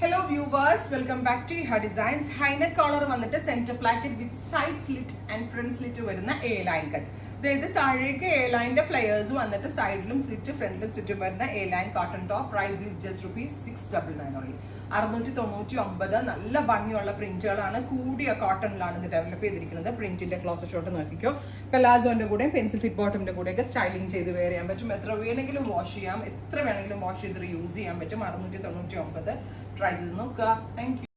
Hello viewers, welcome back to Iha Designs. High neck collar വന്നിട്ട് center placket with side slit and front slit വരുന്ന A line cut. അതായത് താഴേക്ക് A line flyers വന്നിട്ട് സൈഡിലും slit ഫ്രണ്ടിലും സ്ലിറ്റും വരുന്ന A line cotton top. Price is just ₹699 only. 699 നല്ല ഭംഗിയുള്ള പ്രിന്റുകളാണ്. കൂടിയ കോട്ടണിലാണ് ഇത് ഡെവലപ്പ് ചെയ്തിരിക്കുന്നത്. പ്രിന്റിന്റെ ക്ലോസർ ഷോട്ട് നോക്കിക്കോ. പെലാസോന്റെ കൂടെ പെൻസിൽ ഫിറ്റ് ബോട്ടമിന്റെ കൂടെയൊക്കെ സ്റ്റൈലിംഗ് ചെയ്ത് വെയർ ചെയ്യാൻ പറ്റും. എത്ര വേണമെങ്കിലും വാഷ് ചെയ്യാം, എത്ര വേണമെങ്കിലും വാഷ് ചെയ്ത് യൂസ് ചെയ്യാൻ പറ്റും. 699 പ്രൈസസ് നോക്കുക. Thank you.